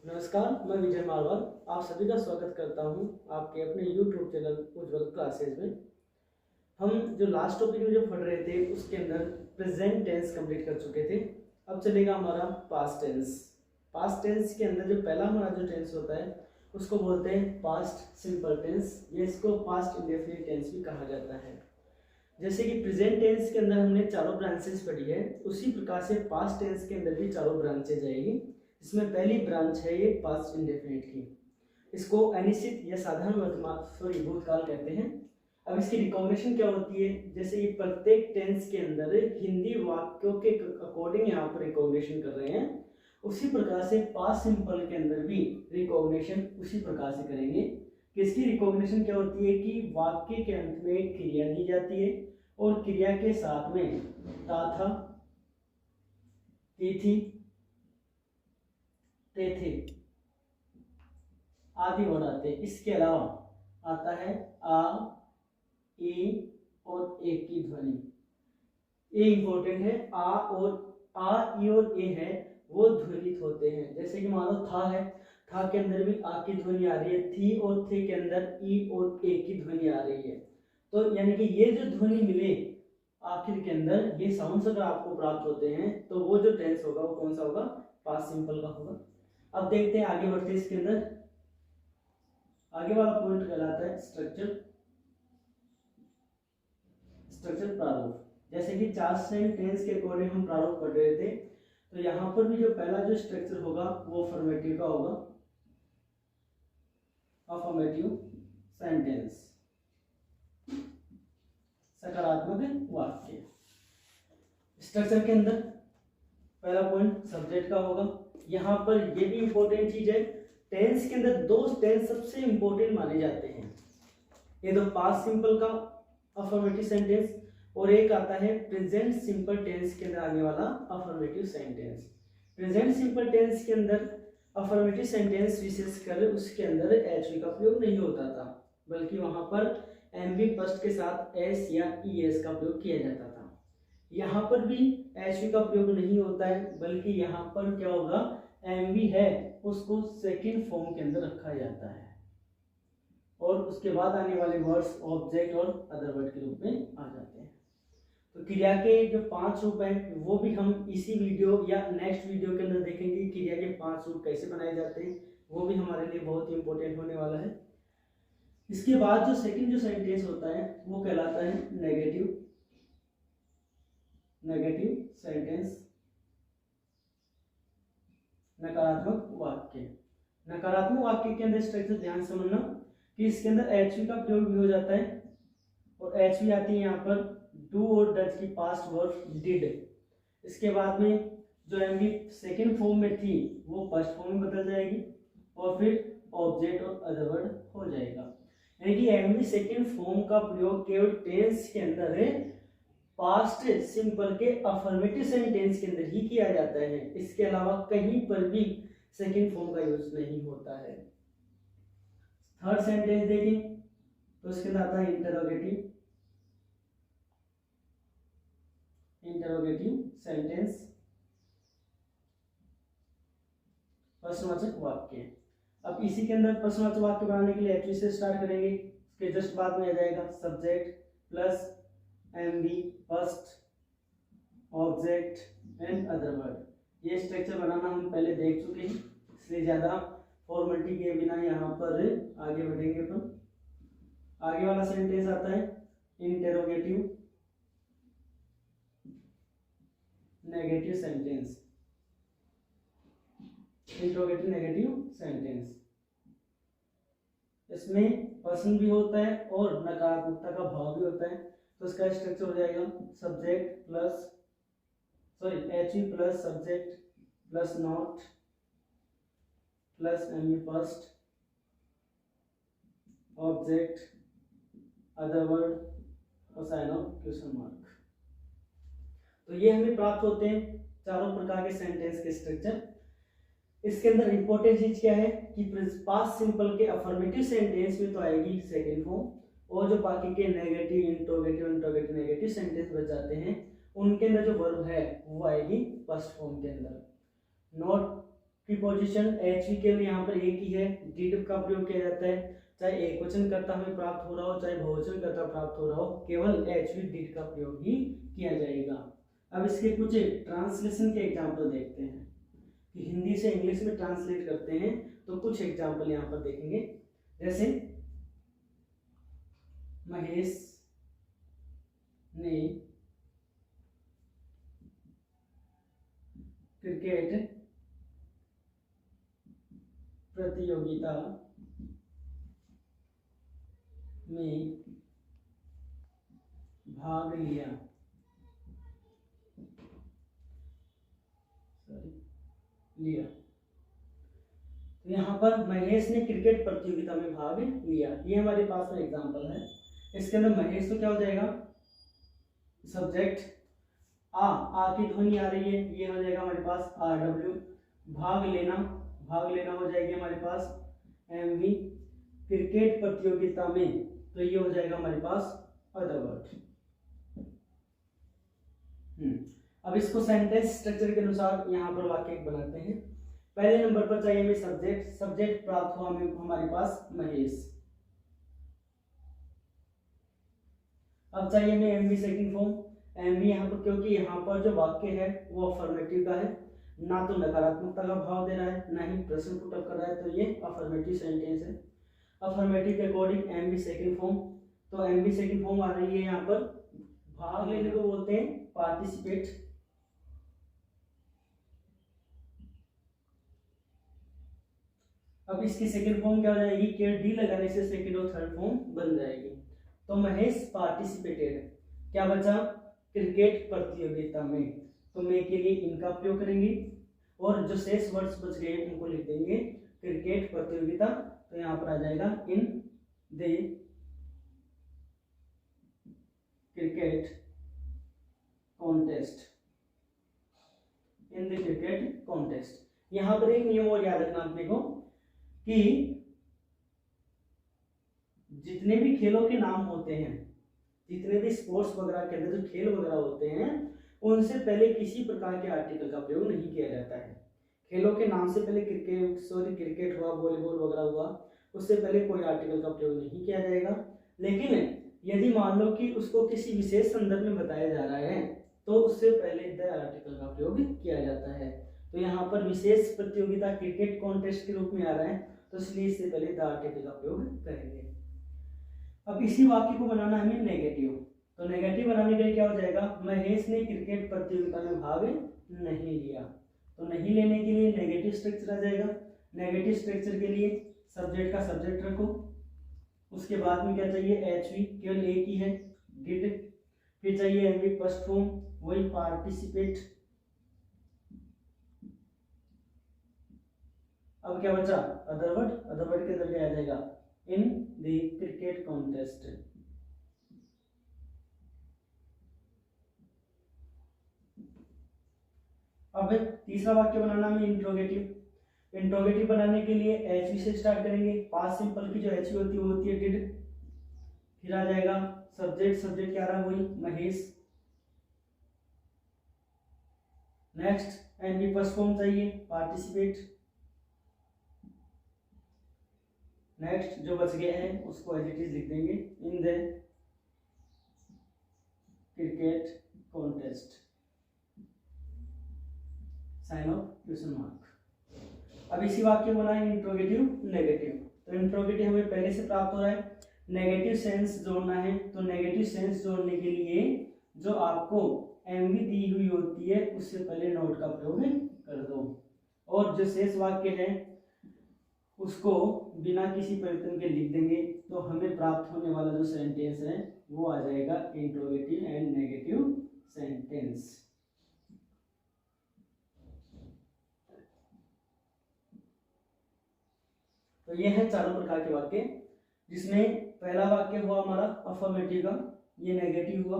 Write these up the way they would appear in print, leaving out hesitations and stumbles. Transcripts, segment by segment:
नमस्कार, मैं विजय मारवाल आप सभी का स्वागत करता हूं आपके अपने YouTube चैनल उज्ज्वल क्लासेज में। हम जो लास्ट टॉपिक में जो पढ़ रहे थे उसके अंदर प्रेजेंट टेंस कंप्लीट कर चुके थे। अब चलेगा हमारा पास्ट टेंस। पास्ट टेंस के अंदर जो पहला हमारा जो टेंस होता है उसको बोलते हैं पास्ट सिंपल टेंस, या इसको पास्ट इंडेफिनिट टेंस भी कहा जाता है। जैसे कि प्रेजेंट टेंस के अंदर हमने चारों ब्रांचेस पढ़ी है, उसी प्रकार से पास्ट टेंस के अंदर भी चारों ब्रांचेज आएगी। इसमें पहली ब्रांच है ये पास्ट इंडेफिनिट की। इसको अनिश्चित या साधारण वर्तमान भूतकाल कहते हैं। अब इसकी रिकॉग्निशन क्या होती है, जैसे कि प्रत्येक टेंस के अंदर हिंदी वाक्यों के अकॉर्डिंग यहाँ पर रिकॉग्निशन कर रहे हैं, उसी प्रकार से पास्ट सिंपल के अंदर भी रिकॉग्निशन उसी प्रकार से करेंगे। कि इसकी रिकॉग्निशन क्या होती है कि वाक्य के अंत में क्रिया दी जाती है और क्रिया के साथ में था, तिथि, थे आदि वर्ड आते हैं। इसके अलावा आता है आ, ई और ए की ध्वनि। ए इंपॉर्टेंट है, आ ई और ए है वो ध्वनित होते हैं। जैसे कि मान लो था है, था के अंदर भी आ की ध्वनि आ रही है, थी और थे के अंदर ई और ए की ध्वनि आ रही है। तो यानी कि ये जो ध्वनि मिले आखिर के अंदर, ये साउंड्स अगर आपको प्राप्त होते हैं तो वो जो टेंस होगा वो कौन सा होगा, पास्ट सिंपल का होगा। अब देखते हैं, आगे बढ़ते हैं। इसके अंदर आगे वाला पॉइंट कहलाता है स्ट्रक्चर प्रारूप। जैसे कि चार टेंस के अकॉर्डिंग हम प्रारूप पढ़ रहे थे, तो यहाँ पर भी जो पहला जो स्ट्रक्चर होगा वो अफर्मेटिव का होगा, अफर्मेटिव सेंटेंस, सकारात्मक वाक्य। स्ट्रक्चर के अंदर पहला पॉइंट सब्जेक्ट का होगा। यहाँ पर ये भी इंपॉर्टेंट चीज है, टेंस के अंदर दो टेंस सबसे इंपॉर्टेंट माने जाते हैं। ये तो पास्ट सिंपल का अफर्मेटिव सेंटेंस और एक आता है प्रेजेंट सिंपल टेंस के अंदर आने वाला affirmative sentence. Present simple tense के अंदर अफर्मेटिव सेंटेंस विशेषकर उसके अंदर एच का प्रयोग नहीं होता था, बल्कि वहां पर एमवी फर्स्ट के साथ एस या ईएस का प्रयोग किया जाता था। यहाँ पर भी एच का प्रयोग नहीं होता है, बल्कि यहाँ पर क्या होगा, एमवी है उसको सेकंड फॉर्म के अंदर रखा जाता है और उसके बाद आने वाले वर्ड्स ऑब्जेक्ट और अदर वर्ड के रूप में आ जाते हैं। तो क्रिया के जो 5 रूप हैं वो भी हम इसी वीडियो या नेक्स्ट वीडियो के अंदर देखेंगे। क्रिया के 5 रूप कैसे बनाए जाते हैं वो भी हमारे लिए बहुत ही इंपॉर्टेंट होने वाला है। इसके बाद जो सेकंड जो सेंटेंस होता है वो कहलाता है नेगेटिव सेंटेंस, नकारात्मक वाक्य। नकारात्मक वाक्य के अंदर स्ट्रक्चर ध्यान से समझना कि इसके अंदर एचवी का प्रयोग भी हो जाता है और एचवी आती है यहाँ पर डू और डज की पास्ट वर्ब डिड। इसके बाद में जो एमवी सेकंड फॉर्म में थी वो फर्स्ट फॉर्म में बदल जाएगी और फिर ऑब्जेक्ट और अदर वर्ड हो जाएगा। यानी कि एमवी सेकंड फॉर्म का प्रयोग केवल टेंस के अंदर है, पास्ट सिंपल के अफर्मेटिव सेंटेंस के अंदर ही किया जाता है। इसके अलावा कहीं पर भी सेकंड फॉर्म का यूज नहीं होता है। थर्ड सेंटेंस देखें तो इसके अंदर आता है इंटरोगेटिव सेंटेंस, प्रश्नवाचक वाक्य। अब इसी के अंदर प्रश्नवाचक वाक्य बनाने के लिए एचवी से स्टार्ट करेंगे। उसके जस्ट बाद में आ जाएगा subject plus MV first object and other word. ये स्ट्रक्चर बनाना हम पहले देख चुके हैं, इसलिए ज्यादा फॉर्मेलिटी के बिना यहाँ पर आगे बढ़ेंगे। अपन आगे वाला सेंटेंस आता है interrogative negative sentence, interrogative negative sentence. इसमें प्रश्न भी होता है और नकारात्मकता का भाव भी होता है। तो इसका स्ट्रक्चर हो जाएगा subject plus HV plus subject plus not plus MV first object other word और साइन ऑफ क्वेश्चन मार्क। तो ये हमें प्राप्त होते हैं चारों प्रकार के सेंटेंस के स्ट्रक्चर। इसके अंदर इंपॉर्टेंट चीज क्या है कि पास्ट सिंपल के अफर्मेटिव सेंटेंस में तो आएगी सेकंड फॉर्म, और जो बाकी के नेगेटिव इंट्रोगेटिव नेगेटिव सेंटेंस बच जाते हैं उनके अंदर जो वर्ब है वो आएगी फर्स्ट फॉर्म के अंदर। नोट प्रीपोजिशन एचवी केवल यहाँ पर एक ही है, डिड का प्रयोग किया जाता है, चाहे एक वचन कर्ता हमें प्राप्त हो रहा हो चाहे बहुवचन कर्ता प्राप्त हो रहा हो, केवल एचवी डिड का प्रयोग ही किया जाएगा। अब इसके कुछ ट्रांसलेशन के एग्जाम्पल देखते हैं कि हिंदी से इंग्लिश में ट्रांसलेट करते हैं, तो कुछ एग्जाम्पल यहाँ पर देखेंगे। जैसे महेश ने क्रिकेट प्रतियोगिता में भाग लिया। तो यहाँ पर महेश ने क्रिकेट प्रतियोगिता में भाग लिया, ये हमारे पास में एग्जाम्पल है। इसके अंदर महेश तो क्या हो जाएगा, सब्जेक्ट आ की ध्वनि आ रही है, ये हो जाएगा हमारे पास RW। भाग लेना हो जाएगी हमारे पास MV। क्रिकेट प्रतियोगिता में, तो ये हो जाएगा हमारे पास अदर वर्ड। अब इसको सेंटेंस स्ट्रक्चर के अनुसार यहाँ पर वाक्य बनाते हैं। पहले नंबर पर चाहिए हमें सब्जेक्ट प्राप्त हुआ हमारे पास महेश। अब चाहिए हमें एमवी सेकंड फॉर्म। एमवी यहाँ पर, क्योंकि यहाँ पर जो वाक्य है वो अफर्मेटिव का है, ना तो नकारात्मकता का भाव दे रहा है ना ही प्रश्न पुट अप कर रहा है, तो ये अफर्मेटिव सेंटेंस है। अफर्मेटिव के अकॉर्डिंग एमवी सेकंड फॉर्म, तो एमवी सेकंड फॉर्म आ रही है यहाँ पर, भाग लेने को बोलते हैं पार्टिसिपेट। अब इसकी सेकंड फॉर्म क्या हो जाएगी, के डी लगाने से सेकंड और थर्ड फॉर्म बन जाएगी। तो महेश पार्टिसिपेटेड, क्या बचा, क्रिकेट प्रतियोगिता में, तो मैं के लिए इनका प्रयोग करेंगे और जो शेष वर्ड्स बच गए उनको लिख देंगे क्रिकेट प्रतियोगिता। तो यहाँ पर आ जाएगा इन the cricket contest, in the cricket contest. यहाँ पर एक नियम और याद रखना अपने को कि जितने भी खेलों के नाम होते हैं, जितने भी स्पोर्ट्स वगैरह के अंदर जो खेल वगैरह होते हैं, उनसे पहले किसी प्रकार के आर्टिकल का प्रयोग नहीं किया जाता है। खेलों के नाम से पहले क्रिकेट हुआ, वॉलीबॉल वगैरह हुआ, उससे पहले कोई आर्टिकल का प्रयोग नहीं किया जाएगा। लेकिन यदि मान लो कि उसको किसी विशेष संदर्भ में बताया जा रहा है, तो उससे पहले द आर्टिकल का प्रयोग किया जाता है। तो यहाँ पर विशेष प्रतियोगिता क्रिकेट कॉन्टेस्ट के रूप में आ रहा है, तो इसलिए इससे पहले द आर्टिकल का प्रयोग करेंगे। अब इसी वाक्य को बनाना हमें नेगेटिव, तो नेगेटिव बनाने के लिए क्या हो जाएगा, महेश ने क्रिकेट प्रतियोगिता में भाग नहीं लिया। तो नहीं लेने के लिए नेगेटिव स्ट्रक्चर आ जाएगा। नेगेटिव स्ट्रक्चर के लिए सब्जेक्ट का सब्जेक्ट रखो, उसके बाद में क्या चाहिए, एचवी, केवल एक ही है, डिड। फिर चाहिए एमवी फर्स्ट फॉर्म, वही पार्टिसिपेट। अब क्या बचा, अदर वर्ड। अदर वर्ड के अंदर क्या आ जाएगा, इन द क्रिकेट कॉन्टेस्ट। अब तीसरा वाक्य बनाना हमें इंट्रोगेटिव। इंट्रोगेटिव बनाने के लिए एचवी से स्टार्ट करेंगे। पास्ट सिंपल की जो एचवी होती है वो होती है डिड। फिर आ जाएगा सब्जेक्ट क्या रहा, वही Mahesh. Next NV first form चाहिए, पार्टिसिपेट। नेक्स्ट जो बच गया है उसको एज इट इज लिख देंगे, in the cricket contest, sign of question mark. अब इसी वाक्य को बनाएंगे इंट्रोगेटिव नेगेटिव। तो इंट्रोगेटिव हमें पहले से प्राप्त हो रहा है, नेगेटिव सेंस जोड़ना है। तो नेगेटिव सेंस जोड़ने के लिए जो आपको एमवी दी हुई होती है उससे पहले नोट का प्रयोग कर दो, और जो शेष वाक्य है उसको बिना किसी परिवर्तन के लिख देंगे। तो हमें प्राप्त होने वाला जो सेंटेंस है वो आ जाएगा इंट्रोगेटिव एंड नेगेटिव सेंटेंस। तो ये है चारों प्रकार के वाक्य, जिसमें पहला वाक्य हुआ हमारा अफर्मेटिव का, ये नेगेटिव हुआ,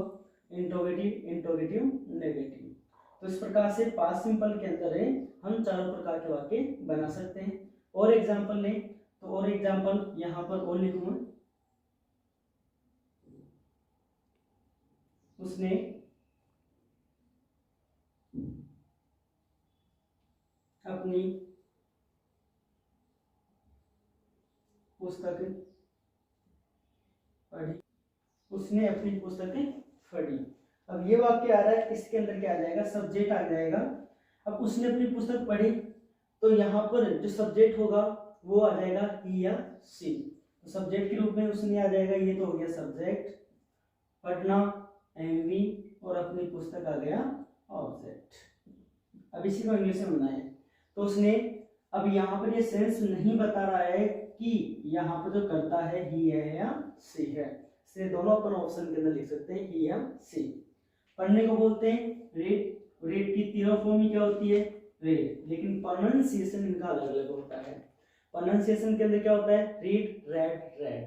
इंट्रोगेटिव नेगेटिव। तो इस प्रकार से पास्ट सिंपल के अंदर है हम चारों प्रकार के वाक्य बना सकते हैं। और एग्जाम्पल लें तो और एग्जाम्पल यहाँ पर और लिखूंगा, उसने अपनी पुस्तक पढ़ी, उसने अपनी पुस्तक पढ़ी। अब ये वाक्य आ रहा है, इसके अंदर क्या आ जाएगा, सब्जेक्ट आ जाएगा। अब उसने अपनी पुस्तक पढ़ी, तो यहाँ पर जो सब्जेक्ट होगा वो आ जाएगा ही या सी। तो सब्जेक्ट के रूप में उसने आ जाएगा, ये तो हो गया सब्जेक्ट, पढ़ना एमवी, और अपनी पुस्तक आ गया ऑब्जेक्ट। अब इसी को इंग्लिश में बनाए, तो उसने, अब यहाँ पर ये सेंस नहीं बता रहा है कि यहाँ पर जो करता है ही है या सी है, इसलिए दोनों अपन ऑप्शन के अंदर लिख सकते हैं ही या सी। पढ़ने को बोलते हैं रीड, रीड की तीनों फॉर्म ही क्या होती है, रीड, लेकिन प्रोनाउंसिएशन इनका अलग अलग होता है। प्रोनाउंसिएशन के अंदर क्या होता है, रीड रेड रेड।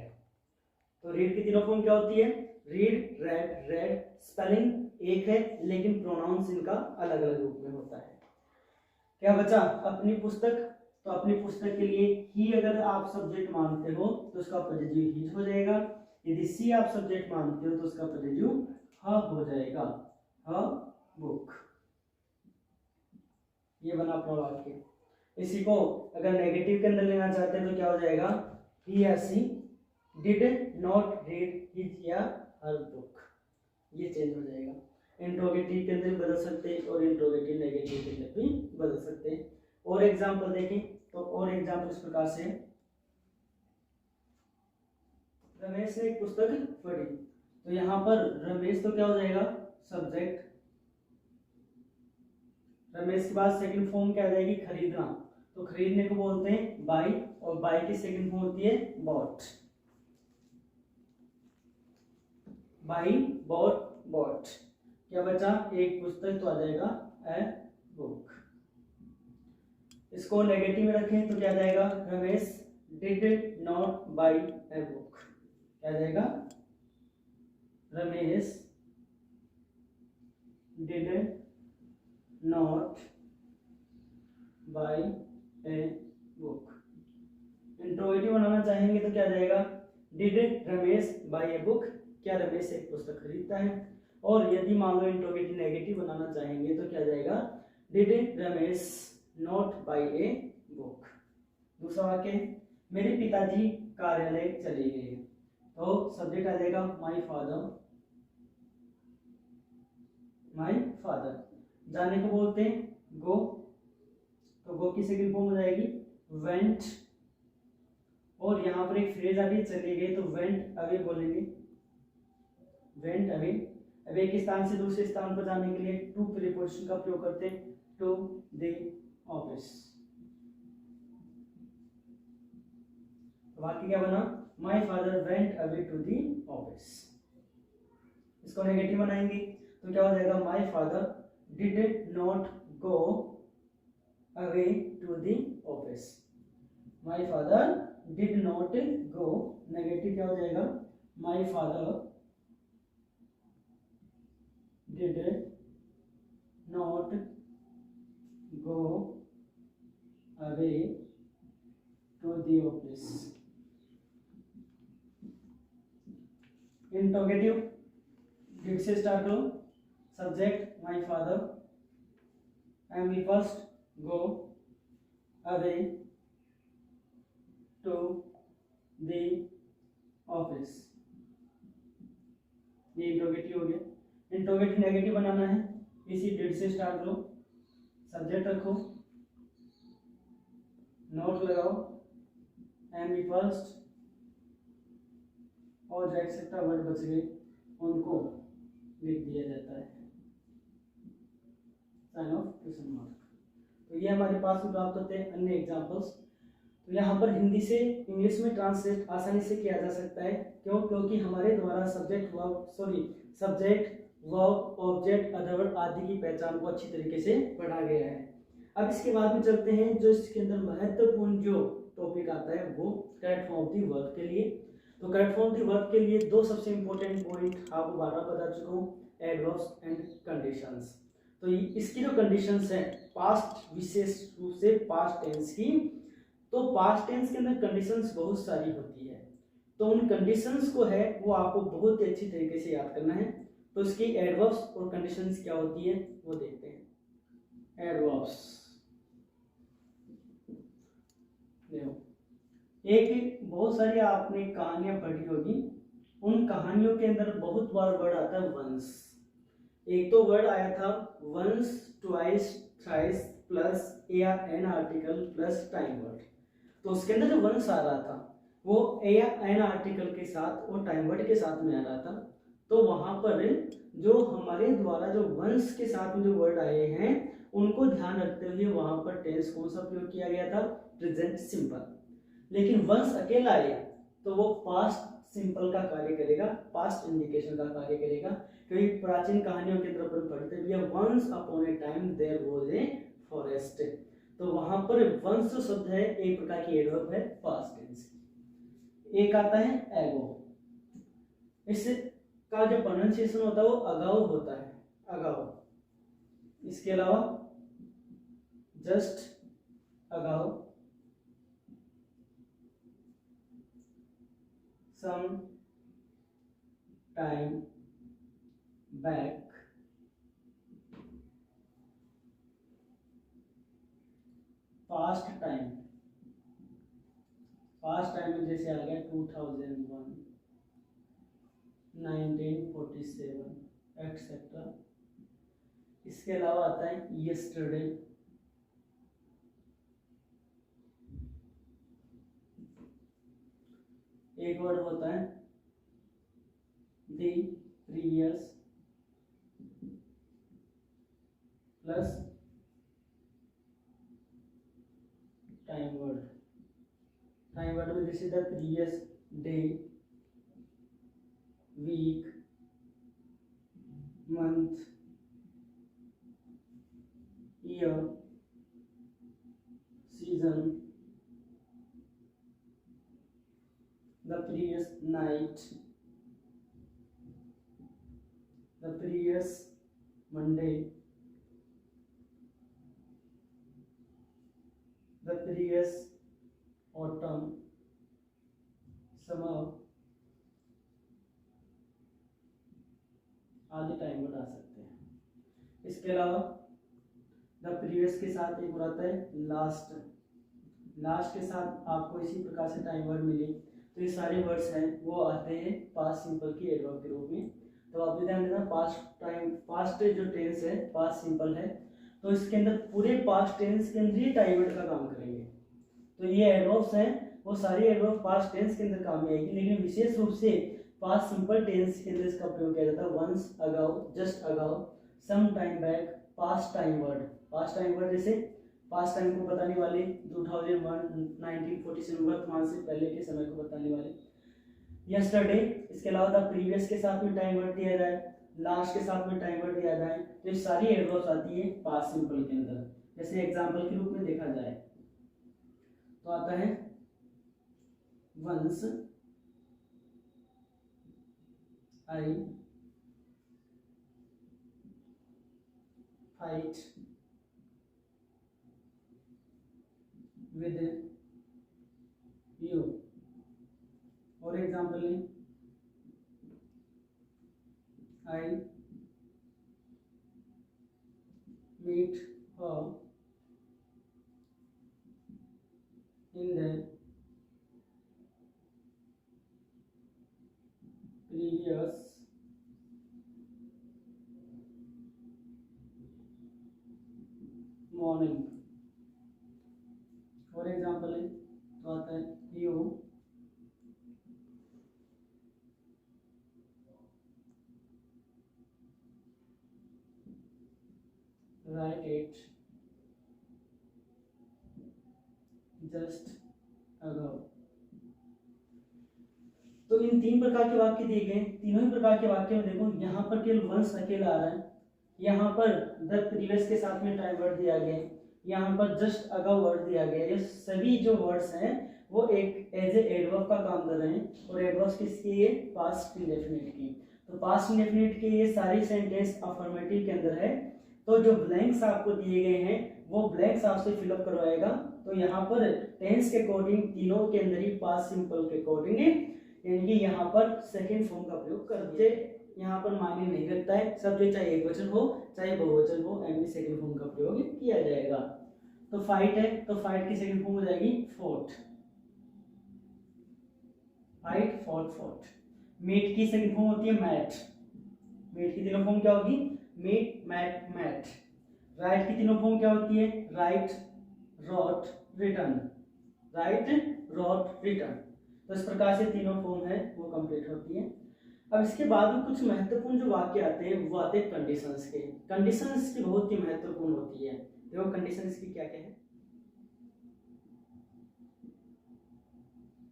तो रीड की तीनों फॉर्म क्या होती है, रीड रेड रेड, स्पेलिंग एक है लेकिन प्रोनाउंस इनका अलग अलग रूप में होता है। क्या बचा, अपनी पुस्तक, तो अपनी पुस्तक के लिए ही अगर आप सब्जेक्ट मानते हो तो उसका पॉजिटिव ही हो जाएगा, यदि सी आप सब्जेक्ट मानते हो तो उसका पॉजिटिव ह हो जाएगा, ह बुक। ये बना अपना वाक्य। इसी को अगर नेगेटिव के अंदर लेना चाहते हैं तो क्या हो जाएगा, ही या सी डिड नॉट रीड हिज या हर बुक, ये चेंज हो जाएगा। इंट्रोगेटिव के अंदर बदल सकते हैं और इंट्रोगेटिव नेगेटिव के अंदर भी बदल सकते हैं। और एग्जांपल देखें तो और एग्जांपल इस प्रकार से, रमेश ने एक पुस्तक पढ़ी, तो यहाँ पर रमेश तो क्या हो जाएगा, सब्जेक्ट। रमेश के बाद सेकंड फॉर्म क्या आ जाएगी, खरीदना, तो खरीदने को बोलते हैं बाई, और बाई की सेकंड फॉर्म होती है बॉट। बाई बॉट बॉट, क्या बचा, एक पुस्तक, तो आ जाएगा ए बुक। इसको नेगेटिव में रखें तो क्या जाएगा, Ramesh did not buy a book, क्या जाएगा, Ramesh did not buy a book. Interrogative बनाना चाहेंगे तो क्या जाएगा, did Ramesh buy a book, क्या रमेश एक पुस्तक खरीदता है। और यदि मान लो इंट्रोगेटिव नेगेटिव बनाना चाहेंगे तो क्या जाएगा, did Ramesh not buy a book. दूसरा वाक्य, मेरे पिताजी कार्यालय चले गए, तो सब्जेक्ट आ जाएगा माई फादर, माई फादर। जाने को बोलते हैं गो, तो गो की सेकंड फॉर्म हो जाएगी वेंट, और यहाँ पर एक फ्रेज आ गई चले गए, तो वेंट अवे बोलेंगे, वेंट अवे। अब एक स्थान से दूसरे स्थान पर जाने के लिए टू प्रीपोजिशन का प्रयोग करते हैं, टू द ऑफिस। वाक्य क्या बना, my father went away to the office. इसको नेगेटिव बनाएंगे तो क्या हो जाएगा, my father did not go away to the office. My father did not go, negative क्या हो जाएगा, my father did not go away to the office. Interrogative, did से start करो, subject my father, and we first go away to the office. ये interrogative हो गया। Interrogative negative बनाना है, इसी डिड से स्टार्ट करो, सब्जेक्ट रखो, नोट लगाओ, एम बी फर्स्ट, और जो एक्सेट्रा वर्ड बच गए उनको लिख दिया जाता है, साइन ऑफ क्वेश्चन मार्क। तो ये हमारे पास में प्राप्त होते हैं अन्य एग्जांपल्स। तो यहाँ पर हिंदी से इंग्लिश में ट्रांसलेट आसानी से किया जा सकता है, क्यों, क्योंकि हमारे द्वारा सब्जेक्ट वर्ब ऑब्जेक्ट अदरवर्ड आदि की पहचान को अच्छी तरीके से पढ़ा गया है। अब इसके बाद में चलते हैं, जो इसके अंदर महत्वपूर्ण जो टॉपिक आता है वो correct form of the verb के लिए। तो correct form of the verb के लिए दो सबसे इंपॉर्टेंट पॉइंट आपको बार बार बता चुका हूँ, एडवर्ब्स एंड कंडीशंस। तो इसकी जो कंडीशंस है पास्ट, विशेष रूप से पास्ट टेंस की, तो पास्ट टेंस के अंदर कंडीशंस बहुत सारी होती है, तो उन कंडीशंस को है वो आपको बहुत ही अच्छी तरीके से याद करना है। तो इसकी एडवर्ब्स और कंडीशंस क्या होती है वो देखते हैं। एडवर्ब्स, देखो एक बहुत सारी आपने कहानियां पढ़ी होगी, उन कहानियों के अंदर बहुत बार वर्ड आता है वंस। एक तो वर्ड आया था वंस, ट्वाइस, थ्राइस प्लस या an article plus time word. तो उसके अंदर जो वंस आ रहा था वो या एन आर्टिकल के साथ और टाइम वर्ड के साथ में आ रहा था। तो वहां पर जो हमारे द्वारा जो वंस के साथ में जो वर्ड आए हैं उनको ध्यान रखते हुए वहां पर टेंस कौन सा प्रयोग किया गया था, प्रेजेंट सिंपल। लेकिन वंस अकेला आए तो वो पास्ट सिंपल का कार्य करेगा, पास्ट इंडिकेशन का कार्य करेगा। क्योंकि प्राचीन कहानियों के अंदर अपन पढ़ते भी है once upon a time there was a forest. तो वहां पर वंस शब्द है एक प्रकार की एडवर्ब है पास्ट टेंस। एक आता है एगो, इसका जो प्रोनाउंसिएशन होता है वो अगाउ होता है, अगाउ। इसके अलावा just ago, some time back, past time, past time में जैसे आ गया 2001, 1947 एक्सेट्रा। इसके अलावा आता है यस्टरडे, एक वर्ड होता है the previous plus time word. Time word में जैसे the previous day, week, month, year, season, the previous night, the previous Monday, the previous autumn, summer आदि टाइम वर्ड आ सकते हैं। इसके अलावा द प्रीवियस के साथ एक और आता है लास्ट। लास्ट के साथ आपको इसी प्रकार से टाइम वर्ड मिली। तो ये सारे वर्ड्स हैं वो आते हैं पास्ट सिंपल की एडवर्ब के रूप में। तो आप भी ध्यान देना, पास्ट जो टेंस है पास्ट सिंपल है, तो इसके अंदर पूरे पास्ट टेंस के अंदर ही टाइम वर्ड का काम करेंगे। तो ये एडवर्ब्स हैं वो सारी एडवर्ब पास्ट टेंस के अंदर काम में आएगी, लेकिन विशेष रूप से पास्ट सिंपल टेंस के अंदर इसका प्रयोग किया जाता है once, ago, just ago, some time back, past time word. Past time word जैसे पास्ट टाइम को बताने वाले 2001, 1947 वर्तमान से पहले के समय को बताने वाले यस्टरडे। इसके अलावा द प्रीवियस के साथ में टाइम वर्ड दिया जाए, लास्ट के साथ में टाइम वर्ड दिया जाए, तो ये सारी एडवर्ब्स आती है पास्ट सिंपल के अंदर। जैसे एग्जांपल के रूप में देखा जाए तो आता है once I fight with you, और example I meet her in the previous morning, और एग्जाम्पल है तो आता है you write it just ago. तो इन तीन प्रकार के वाक्य दिए गए, तीनों ही प्रकार के वाक्य में देखो यहाँ पर केवल वंस अकेला आ रहा है, यहाँ पर द प्रीवियस के साथ में टाइम वर्ड दिया गया, यहाँ पर जस्ट अगाउ वर्ड दिया गया। ये सभी जो वर्ड्स हैं वो एक एज ए एडवर्ब का काम कर रहे हैं, और एडवर्ब्स किसके, ये पास्ट इंडेफिनिट की। तो पास्ट इंडेफिनिट के ये सारी सेंटेंस अफर्मेटिव के अंदर है, तो जो ब्लैंक्स आपको दिए गए हैं वो ब्लैंक्स आपसे फिलअप करवाएगा। तो यहाँ पर टेंस के अकॉर्डिंग तीनों के अंदर ही पास्ट सिंपल के अकॉर्डिंग यानी कि यहाँ पर सेकेंड फॉर्म का प्रयोग कर दिए। यहाँ पर मायने नहीं रखता है, सब्जेक्ट चाहे एक वचन हो चाहे बहुवचन हो, एंड सेकंड फॉर्म का प्रयोग किया जाएगा। तो फाइट है तो फाइट की सेकंड फॉर्म हो जाएगी fought. Fight, fought, fought. Meet की सेकंड फॉर्म होती है मैट। मीट की तीनों फॉर्म क्या होगी? Meet, mat, mat. राइट की तीनों फॉर्म क्या होती है? Write, wrote, written. Write, wrote, written. तो इस प्रकार से तीनों फॉर्म है वो कंप्लीट होती है। अब इसके बाद में कुछ महत्वपूर्ण जो वाक्य आते हैं वो आते हैं कंडीशंस के। कंडीशंस की बहुत ही महत्वपूर्ण होती है। देखो कंडीशंस की क्या क्या है।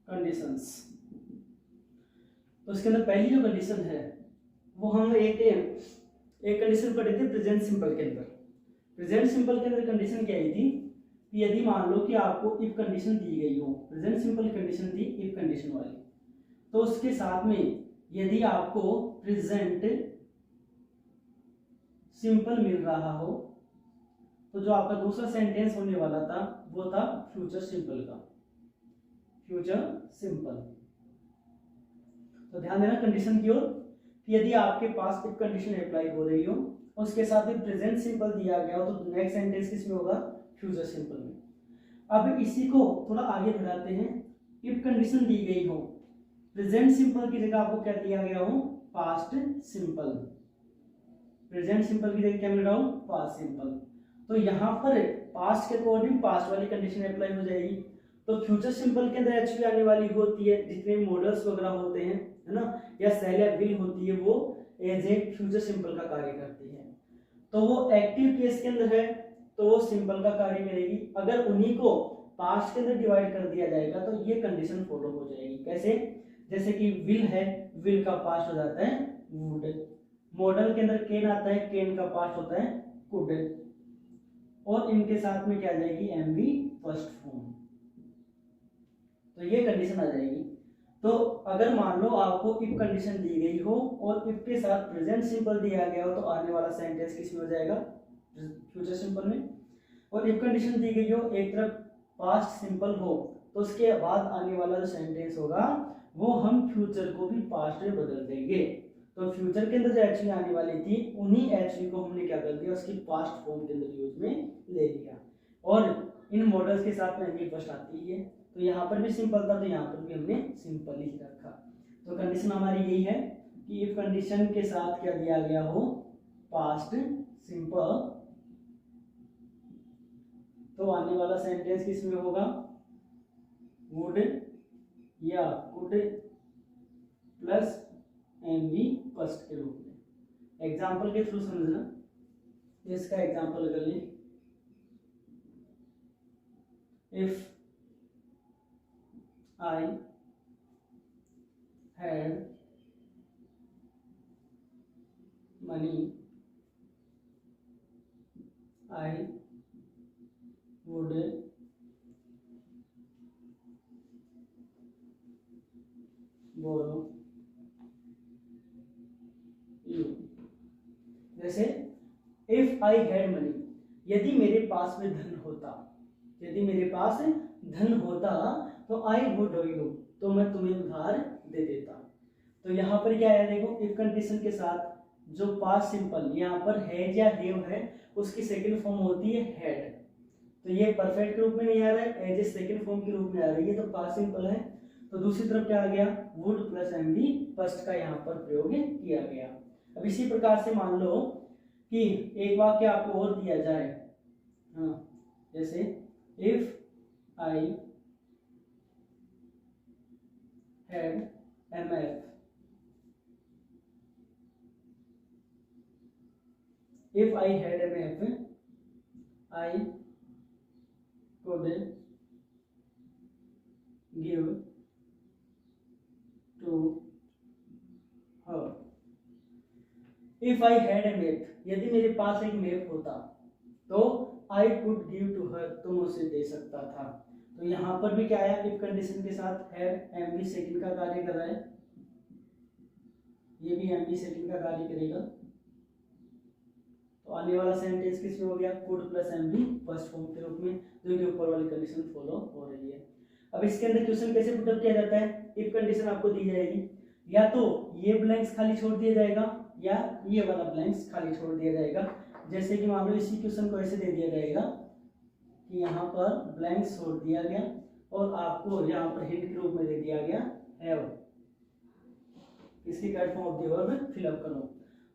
कंडीशंस, तो इसके अंदर पहली जो कंडीशन है वो हम एक कंडीशन पढ़े थे प्रेजेंट सिंपल के अंदर। प्रेजेंट सिंपल के अंदर कंडीशन क्या आई थी कि यदि मान लो कि आपको इफ कंडीशन दी गई हो, प्रेजेंट सिंपल कंडीशन थी इफ कंडीशन वाली, तो उसके साथ में यदि आपको प्रेजेंट सिंपल मिल रहा हो तो जो आपका दूसरा सेंटेंस होने वाला था वो था फ्यूचर सिंपल का, फ्यूचर सिंपल। तो ध्यान देना कंडीशन की ओर कि यदि आपके पास इफ कंडीशन अप्लाई हो रही हो और उसके साथ में प्रेजेंट सिंपल दिया गया हो तो नेक्स्ट सेंटेंस किसमें होगा? फ्यूचर सिंपल में। अब इसी को थोड़ा आगे बढ़ाते हैं। इफ कंडीशन दी गई हो, प्रेजेंट सिंपल की जगह आपको क्या दिया गया हो? Past simple. प्रेजेंट सिंपल की जगह क्या मिल रहा हो? Past simple. तो यहाँ पर पास्ट के अकॉर्डिंग पास्ट वाली कंडीशन अप्लाई हो जाएगी। तो फ्यूचर सिंपल के अंदर एचवी आने वाली होती है, जितने मॉडल्स वगैरह होते हैं, है ना, या सेल या विल होती है, वो एज ए फ्यूचर सिंपल का कार्य करती है। तो वो एक्टिव केस के अंदर है तो वो सिंपल का कार्य करेगी। अगर उन्हीं को पास्ट के अंदर डिवाइड कर दिया जाएगा तो ये कंडीशन फॉलो हो जाएगी। कैसे? जैसे कि विल है, विल का पास्ट हो जाता है वुड। मॉडल के अंदर केन आता है, केन का पास्ट होता है कुड। और इनके साथ में क्या आ जाएगी? MV first form. तो ये कंडीशन आ जाएगी। तो अगर मान लो आपको इफ कंडीशन दी गई हो और इफ के साथ प्रेजेंट सिंपल दिया गया हो तो आने वाला सेंटेंस किसमें हो जाएगा? फ्यूचर सिंपल में। और इफ कंडीशन दी गई हो एक तरफ पास्ट सिंपल हो तो उसके बाद आने वाला जो सेंटेंस होगा वो हम फ्यूचर को भी पास्ट में बदल देंगे। तो फ्यूचर के अंदर जो एचवी आने वाली थी उन्हीं एचवी को हमने क्या कर दिया? उसकी पास्ट फॉर्म के अंदर यूज में ले लिया। और इन मॉडल्स के साथ में एमवी फर्स्ट आती है। तो यहाँ पर भी सिंपल था तो यहाँ पर भी हमने सिंपल ही रखा। तो कंडीशन हमारी यही है कि इफ कंडीशन के साथ क्या दिया गया हो? पास्ट सिंपल, तो आने वाला सेंटेंस किसमें होगा? वुड या कुड प्लस एमवी फर्स्ट के रूप में। एग्जाम्पल के थ्रू समझना। इसका एग्जाम्पल कर लें। If I had money, I would borrow you। जैसे if I had money, यदि मेरे पास में धन होता, यदि मेरे पास धन होता तो आई वुड डू यू, तो मैं तुम्हें उधार दे देता। तो यहाँ पर क्या है? देखो इफ कंडीशन के साथ जो पास्ट सिंपल यहाँ पर हैज या हैव है उसकी सेकंड फॉर्म होती है हैड। तो ये परफेक्ट के रूप में नहीं आ रहा है, एज ए सेकंड फॉर्म के रूप में आ रही है, तो पास्ट सिंपल है। तो दूसरी तरफ क्या आ गया? वुड प्लस एमवी फर्स्ट का यहाँ पर प्रयोग किया गया। अब इसी प्रकार से मान लो कि एक वाक्य आपको और दिया जाए, हाँ, जैसे if I had MF, if I had MF, I could give to her। If I had a map, यदि मेरे पास एक मैप होता तो I could give to her, तो मैं उसे दे सकता था। तो यहाँ पर भी क्या आया? इफ कंडीशन के साथ हैड एमवी सेकंड का कार्य कर रहा है, ये भी एमवी सेकंड का कार्य करेगा। तो आने वाला सेंटेंस किसमें हो गया? Could plus MV first form के रूप में, जो कि ऊपर वाली कंडीशन फॉलो हो रही है। अब इसके अंदर क्वेश्चन कैसे पुटअप किया जाता है? इफ कंडीशन आपको दी जाएगी, या तो ये ब्लैंक्स खाली छोड़ दिया जाएगा या ये वाला ब्लैंक्स खाली छोड़ दिया जाएगा। जैसे कि मान लो इसी क्वेश्चन को ऐसे दे दिया जाएगा कि यहाँ पर ब्लैंक्स छोड़ दिया गया और आपको यहाँ पर हिंट के रूप में दे दिया गया हैव, इसकी correct form of the verb fill up करो।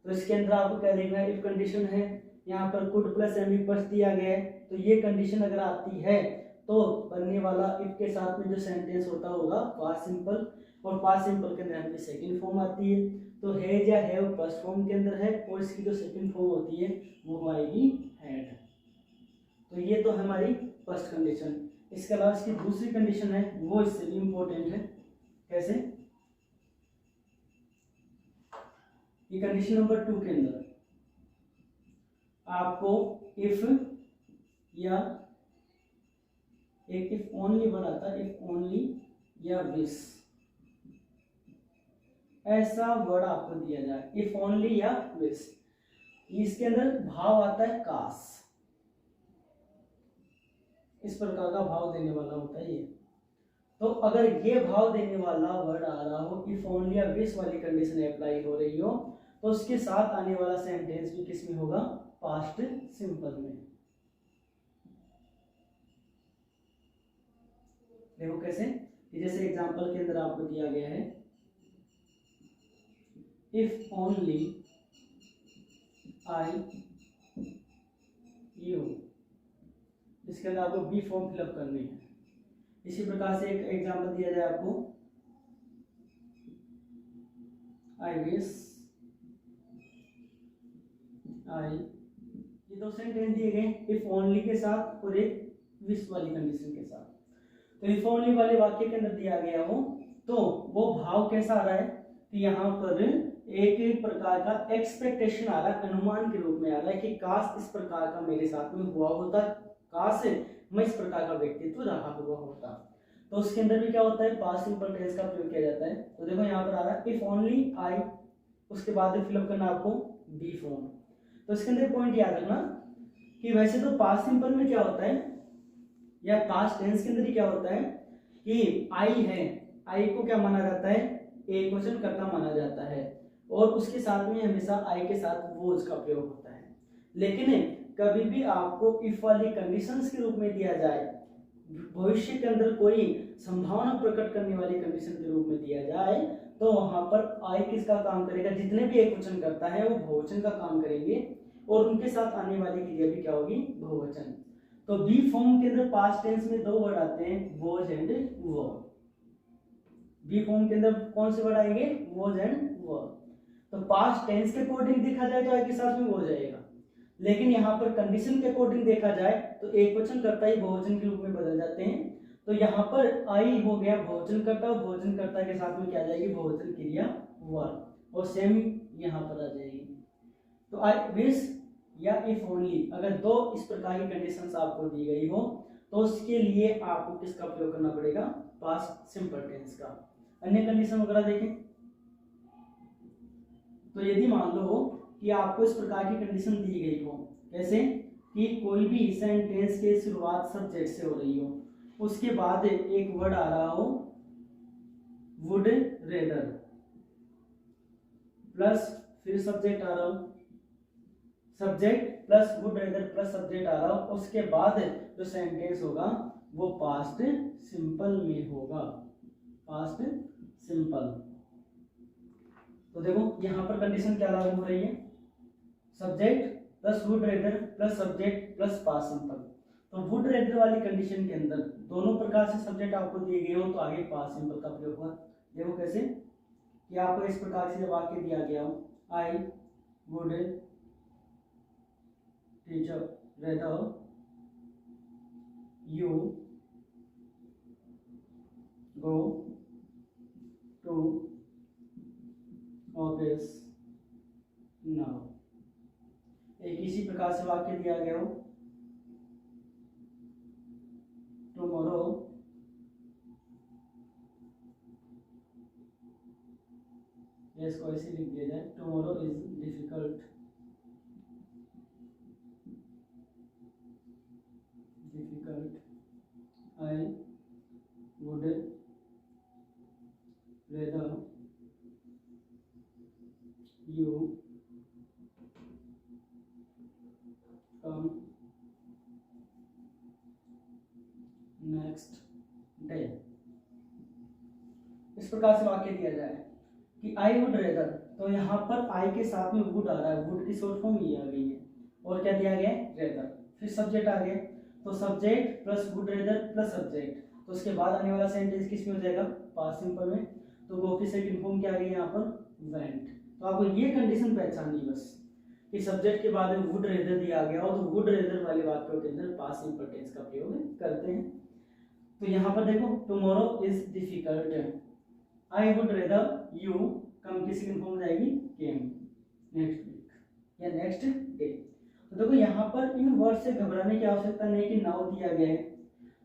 तो इसके अंदर आपको क्या देखना है, इफ कंडीशन है, यहाँ पर कुड प्लस एम प्लस दिया गया है, तो ये कंडीशन अगर आती है तो बनने वाला इफ के साथ में जो सेंटेंस होता होगा पास्ट सिंपल, और पास्ट सिंपल के अंदर हमें सेकंड फॉर्म आती है, तो हैज या हैव फर्स्ट फॉर्म के अंदर है, और इसकी जो सेकंड फॉर्म होती है वो आएगी हैड। तो ये तो हमारी फर्स्ट कंडीशन। इसके अलावा इसकी दूसरी कंडीशन है, वो इससे भी इंपॉर्टेंट है। कैसे? ये कंडीशन नंबर 2 के अंदर आपको इफ या एक इफ ओनली वर्ड आता है, इफ ओनली या विश, ऐसा वर्ड आपको दिया जाए, इफ ओनली या विश, इसके अंदर भाव आता है काश, इस प्रकार का भाव देने वाला होता है ये। तो अगर ये भाव देने वाला वर्ड आ रहा हो, इफ ओनली या विश वाली कंडीशन अप्लाई हो रही हो, तो उसके साथ आने वाला सेंटेंस भी किस में होगा, पास्ट सिंपल में। देखो कैसे, जैसे एग्जांपल के अंदर आपको दिया गया है, इफ ओनली आई यू, इसके अंदर आपको बी फॉर्म फिलअप करनी है। इसी प्रकार से एक एग्जांपल दिया जाए आपको, आई विश आई, ये दो सेंटेंस दिए गए इफ ओनली के साथ और एक विश वाली कंडीशन के साथ। तो इफ ओनली वाले वाक्य के अंदर दिया गया हो तो वो भाव कैसा आ रहा है कि यहाँ पर एक प्रकार का एक्सपेक्टेशन आ रहा है, अनुमान के रूप में आ रहा है कि काश इस प्रकार का मेरे साथ में हुआ होता, काश मैं इस प्रकार का व्यक्तित्व रहा हुआ होता। तो उसके अंदर भी क्या होता है, पास्ट सिंपल टेंस का प्रयोग किया जाता है। तो देखो यहाँ पर आ रहा है इफ ओनली आई, उसके बाद फिलअप करना आपको बी फॉर्म। तो इसके अंदर पॉइंट याद रखना कि वैसे तो पास्ट सिंपल में क्या होता है या पास्ट टेंस के अंदर ही क्या होता है कि आई है, आई को क्या माना जाता है, एक वचन कर्ता माना जाता है, और उसके साथ में हमेशा आई के साथ वोज का प्रयोग होता है। लेकिन कभी भी आपको इफ वाली कंडीशंस के रूप में दिया जाए, भविष्य के अंदर कोई संभावना प्रकट करने वाली कंडीशन के रूप में दिया जाए, तो वहां पर आई किसका काम करेगा, जितने भी एक वचन करता है वो बहुवचन का काम करेंगे, और उनके साथ आने वाली क्रिया भी क्या होगी, बहुवचन। तो बी फॉर्म के अंदर पास्ट टेंस में दो वर्ड आते हैं, was and were. Be form के अंदर कौन से वर्ड आएंगे, वॉज एंड वर। तो पास्ट टेंस के अकॉर्डिंग देखा जाए तो आई के साथ में हो जाएगा, लेकिन यहाँ पर कंडीशन के अकॉर्डिंग देखा जाए तो एक वचन कर्ता ही बहुवचन के रूप में बदल जाते हैं। तो यहाँ पर आई हो गया बहुवचन कर्ता, और बहुवचन कर्ता के साथ में क्या आ जाएगी, बहुवचन क्रिया वर, और सेम यहाँ पर आ जाएगी। तो आई विश या इफ ओनली, अगर दो इस प्रकार की कंडीशंस आपको दी गई हो तो उसके लिए आपको किसका प्रयोग करना पड़ेगा, पास्ट सिंपल टेंस का। अन्य कंडीशन वगैरह देखें तो यदि मान लो कि आपको इस प्रकार की कंडीशन दी गई हो, कैसे कि कोई भी सेंटेंस के शुरुआत सब्जेक्ट से हो रही हो, उसके बाद एक वर्ड आ रहा हो वुड रेदर, प्लस फिर सब्जेक्ट आ रहा हो, subject plus would rather plus subject आ रहा हो, उसके बाद जो सेंटेंस होगा वो पास्ट सिंपल में होगा, पास्ट सिंपल। तो देखो यहाँ पर कंडीशन क्या लागू हो रही है, subject plus would rather plus subject plus past simple. तो वुड रेदर वाली कंडीशन के अंदर दोनों प्रकार से सब्जेक्ट आपको दिए गए हो तो आगे पास्ट सिंपल का प्रयोग हुआ। देखो कैसे कि आपको इस प्रकार से वाक्य दिया गया हो, I would teacher rather you go to office now. एक इसी प्रकार से वाक्य दिया गया हो, टुमारो इसको ऐसे लिख दिया जाए, tomorrow is difficult, I would rather you come next day. इस प्रकार से वाक्य दिया जाए कि आई वुड रेदर, तो यहाँ पर आई के साथ में वुड आ रहा है, वुड की शॉर्ट फॉर्म ये आ गई है, और क्या दिया गया है, रेदर। फिर सब्जेक्ट आ गया, तो subject plus would rather plus subject, तो उसके बाद आने वाला सेंटेंस किस में हो जाएगा, पास्ट सिंपल में। तो वो की सेकंड फॉर्म क्या आ रही है यहाँ पर, वेंट। तो आपको ये कंडीशन पहचाननी बस कि सब्जेक्ट के बाद में वुड रेदर दिया गया हो तो वुड रेदर वाले वाक्यों के अंदर पास्ट सिंपल टेंस का प्रयोग करते हैं। तो यहाँ पर देखो, tomorrow is difficult, I would rather you come की सेकंड फॉर्म जाएगी केम, नेक्स्ट वीक या नेक्स्ट डे। तो देखो यहाँ पर इन वर्ड से घबराने की आवश्यकता नहीं कि नाउ दिया गया है,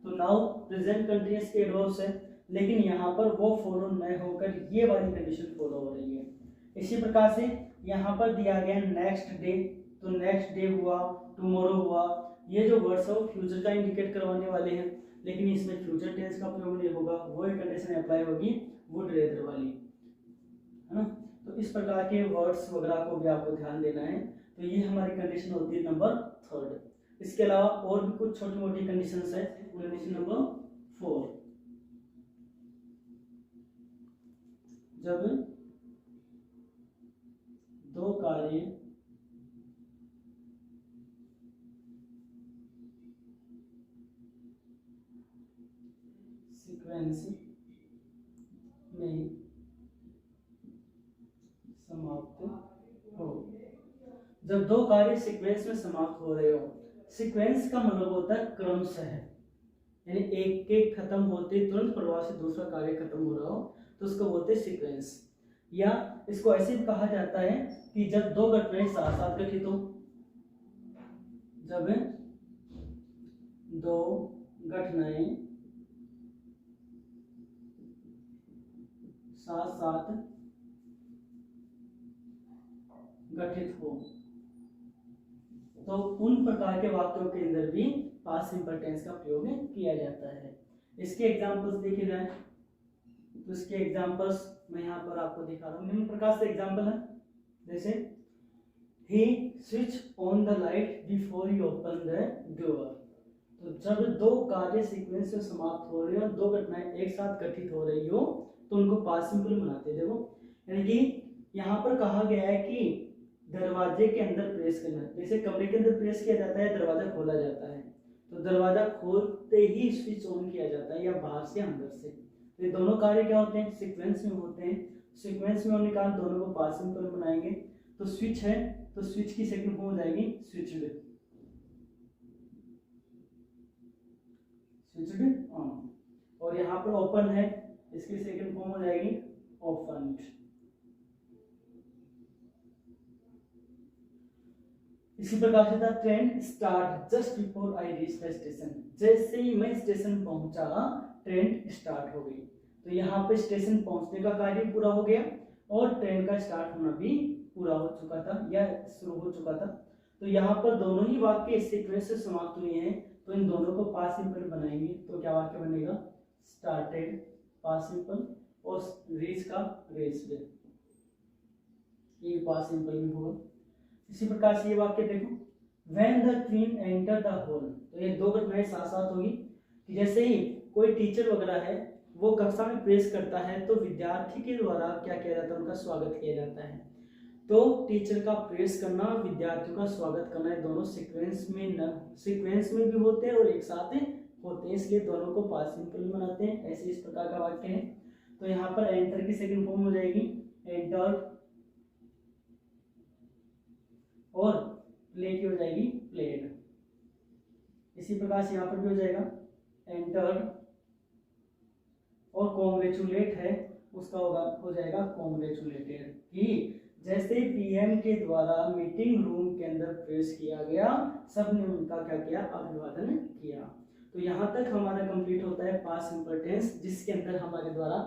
तो नाउ प्रेजेंट कंटिन्यूअस के एडवर्ब्स है, लेकिन यहाँ पर वो फॉलो न होकर ये वाली कंडीशन फॉलो हो रही है। इसी प्रकार से यहाँ पर दिया गया नेक्स्ट डे, तो नेक्स्ट डे हुआ, टुमारो हुआ, ये जो वर्ड्स है वो फ्यूचर का इंडिकेट करवाने वाले हैं, लेकिन इसमें फ्यूचर टेंस का प्रयोग नहीं होगा, वो एक कंडीशन अप्लाई होगी वुड रेदर वाली, है ना। तो इस प्रकार के वर्ड्स वगैरह को भी आपको ध्यान देना है। तो ये हमारी कंडीशन होती है नंबर 3। इसके अलावा और भी कुछ छोटी मोटी कंडीशंस है। कंडीशन नंबर 4, जब दो कार्य सीक्वेंस में समाप्त हो, जब दो कार्य सीक्वेंस में समाप्त हो रहे हो, सीक्वेंस का मतलब होता है क्रमशः, यानी एक के खत्म होते तुरंत प्रभाव से दूसरा कार्य खत्म हो रहा हो तो उसको बोलते हैं सीक्वेंस। या इसको ऐसे भी कहा जाता है कि जब दो घटनाएं साथ साथ घटित हो, जब दो घटनाएं साथ साथ गठित हो, तो उन प्रकार के वाक्यों के अंदर भी पास्ट सिंपल टेंस का प्रयोग किया जाता है। इसके एग्जांपल्स देखे जाए तो इसके एग्जांपल्स मैं यहाँ पर आपको दिखा रहा हूँ। निम्न प्रकार से एग्जांपल है, जैसे he switch on the light before he opened the door। तो जब दो कार्य सीक्वेंस में समाप्त हो रहे हो, दो घटनाएं एक साथ घटित हो रही हो, तो उनको पास्ट सिंपल बनाते। देखो, यानी कि यहाँ पर कहा गया है कि दरवाजे के अंदर प्रेस करना, जैसे कमरे के अंदर प्रेस किया जाता है, दरवाजा खोला जाता है, तो दरवाजा खोलते ही स्विच ऑन किया जाता है, या बाहर से अंदर से। तो ये दोनों कार्य क्या होते हैं, सीक्वेंस में होते हैं। सीक्वेंस में होने के कारण दोनों को पास्ट सिंपल बनाएंगे। तो स्विच है तो स्विच की सेकंड फॉर्म हो जाएगी स्विच्ड, स्विच्ड ऑन। और यहाँ पर ओपन है, इसकी सेकंड फॉर्म हो जाएगी ओपन्ड। इसी प्रकार से the train start just before I reach the station, जैसे ही मैं स्टेशन पहुंचा ट्रेन स्टार्ट हो गई। तो यहाँ पे स्टेशन पहुंचने का कार्य पूरा हो गया और ट्रेन का स्टार्ट होना भी पूरा हो चुका था या शुरू हो चुका था। तो यहाँ पर दोनों ही वाक्य इस सीक्वेंस से समाप्त हुए हैं, तो इन दोनों को पास्ट सिंपल बनाएंगे तो क्या वाक्य बनेगा, स्टार्टेड पास्ट सिंपल और रीच का रीच्ड, ये पास्ट सिंपल में होगा। इसी प्रकार से ये वाक्य देखो, when the queen enter the hall, तो ये दो घटनाएं साथ साथ होगी कि जैसे ही कोई टीचर वगैरह है वो कक्षा में प्रेस करता है तो विद्यार्थी के द्वारा क्या किया जाता है, उनका स्वागत किया जाता है। तो टीचर का प्रेस करना, विद्यार्थियों का स्वागत करना, ये दोनों सीक्वेंस में भी होते हैं और एक साथ होते हैं, इसलिए दोनों को पास्ट सिंपल बनाते हैं। ऐसे इस प्रकार का वाक्य है। तो यहाँ पर एंटर की सेकंड फॉर्म हो जाएगी एंटर और प्ले की हो जाएगी प्लेड। इसी प्रकार से यहाँ पर भी हो जाएगा एंटर और कॉन्ग्रेचुलेट है, उसका हो जाएगा कॉन्ग्रेचुलेटेड। कि जैसे पीएम के द्वारा मीटिंग रूम के अंदर प्रेस किया गया, सबने उनका क्या किया, अभिवादन किया। तो यहाँ तक हमारा कंप्लीट होता है पास्ट सिंपल टेंस, जिसके अंदर हमारे द्वारा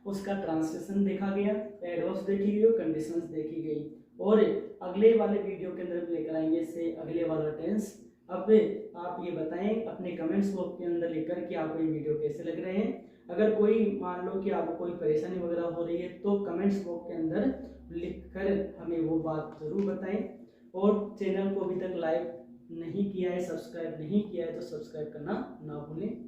उसका ट्रांसलेशन देखा गया, एडवर्ब्स देखी गई और कंडीशंस देखी गई। और अगले वाले वीडियो के अंदर लेकर आएंगे इससे अगले वाला टेंस। अब आप ये बताएं अपने कमेंट्स बॉक्स के अंदर लिखकर कि आपको ये वीडियो कैसे लग रहे हैं। अगर कोई मान लो कि आपको कोई परेशानी वगैरह हो रही है तो कमेंट्स बॉक्स के अंदर लिखकर हमें वो बात जरूर बताएं। और चैनल को अभी तक लाइक नहीं किया है, सब्सक्राइब नहीं किया है तो सब्सक्राइब करना ना भूलें।